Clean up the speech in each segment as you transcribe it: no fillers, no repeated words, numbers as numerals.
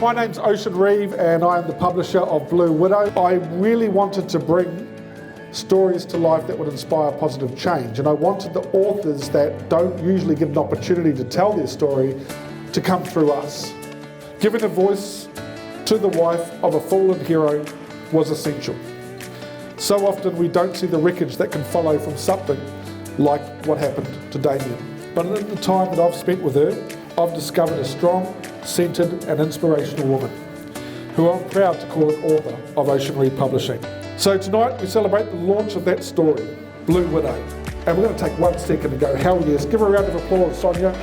My name's Ocean Reeve and I am the publisher of Blue Widow. I really wanted to bring stories to life that would inspire positive change, and I wanted the authors that don't usually get an opportunity to tell their story to come through us. Giving a voice to the wife of a fallen hero was essential. So often we don't see the wreckage that can follow from something like what happened to Damian. But in the time that I've spent with her, I've discovered a strong, centred and inspirational woman who I'm proud to call an author of Ocean Reeve Publishing. So tonight we celebrate the launch of that story, Blue Widow. And we're going to take 1 second and go, hell yes. Give her a round of applause, Sonya.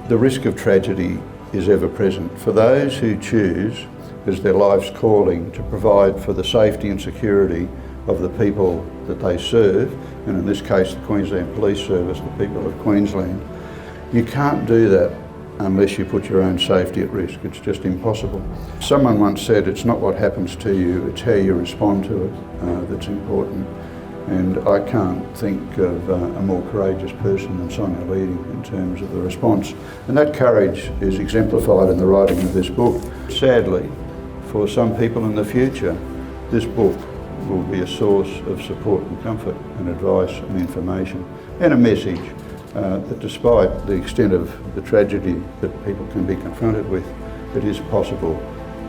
The risk of tragedy is ever present. For those who choose, as their life's calling, to provide for the safety and security of the people that they serve, and in this case the Queensland Police Service, the people of Queensland, you can't do that unless you put your own safety at risk. It's just impossible. Someone once said, it's not what happens to you, it's how you respond to it that's important. And I can't think of a more courageous person than Sonya Leeding in terms of the response. And that courage is exemplified in the writing of this book. Sadly, for some people in the future, this book will be a source of support and comfort and advice and information and a message that despite the extent of the tragedy that people can be confronted with, it is possible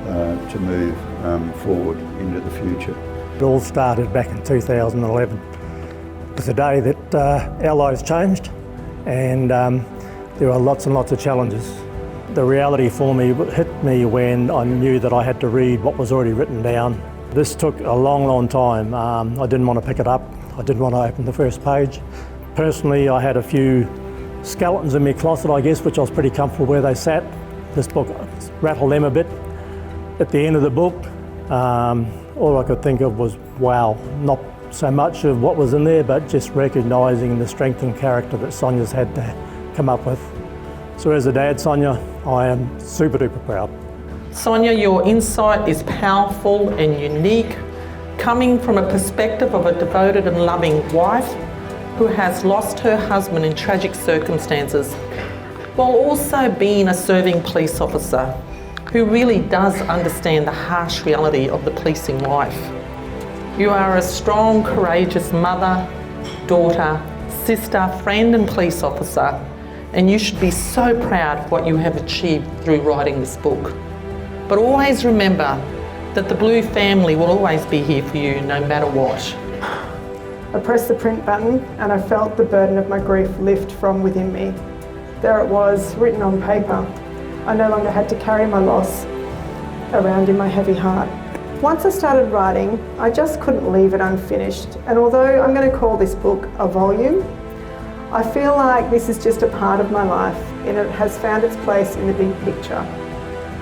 to move forward into the future. It all started back in 2011. It was the day that our lives changed, and there were lots and lots of challenges. The reality for me hit me when I knew that I had to read what was already written down. This took a long, long time. I didn't want to pick it up. I didn't want to open the first page. Personally, I had a few skeletons in my closet, I guess, which I was pretty comfortable where they sat. This book rattled them a bit. At the end of the book, all I could think of was, wow, not so much of what was in there, but just recognising the strength and character that Sonya's had to come up with. So as a dad, Sonya, I am super duper proud. Sonya, your insight is powerful and unique, coming from a perspective of a devoted and loving wife who has lost her husband in tragic circumstances, while also being a serving police officer who really does understand the harsh reality of the policing life. You are a strong, courageous mother, daughter, sister, friend and police officer, and you should be so proud of what you have achieved through writing this book. But always remember that the Blue family will always be here for you no matter what. I pressed the print button and I felt the burden of my grief lift from within me. There it was, written on paper. I no longer had to carry my loss around in my heavy heart. Once I started writing, I just couldn't leave it unfinished. And although I'm going to call this book a volume, I feel like this is just a part of my life and it has found its place in the big picture.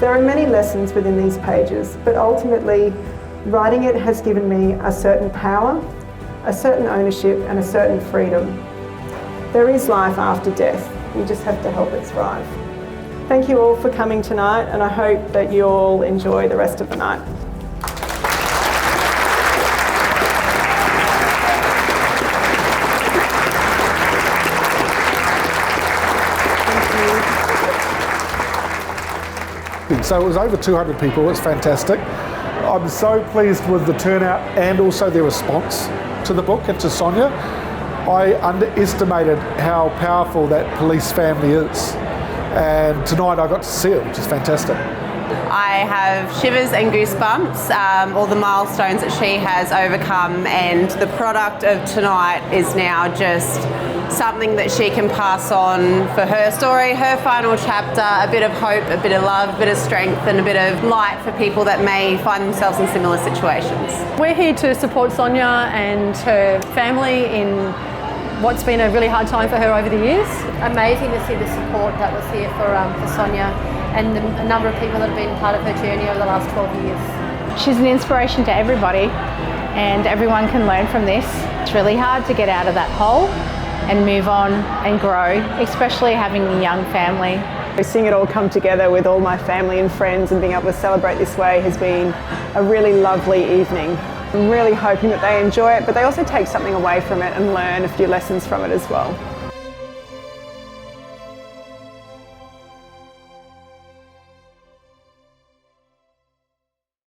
There are many lessons within these pages, but ultimately, writing it has given me a certain power, a certain ownership and a certain freedom. There is life after death. You just have to help it thrive. Thank you all for coming tonight, and I hope that you all enjoy the rest of the night. So it was over 200 people, it's fantastic. I'm so pleased with the turnout and also their response to the book and to Sonya. I underestimated how powerful that police family is. And tonight I got to see it, which is fantastic. I have shivers and goosebumps, all the milestones that she has overcome, and the product of tonight is now just something that she can pass on for her story, her final chapter, a bit of hope, a bit of love, a bit of strength and a bit of light for people that may find themselves in similar situations. We're here to support Sonya and her family in what's been a really hard time for her over the years. Amazing to see the support that was here for Sonya and a number of people that have been part of her journey over the last 12 years. She's an inspiration to everybody, and everyone can learn from this. It's really hard to get out of that hole and move on and grow, especially having a young family. Seeing it all come together with all my family and friends and being able to celebrate this way has been a really lovely evening. I'm really hoping that they enjoy it, but they also take something away from it and learn a few lessons from it as well.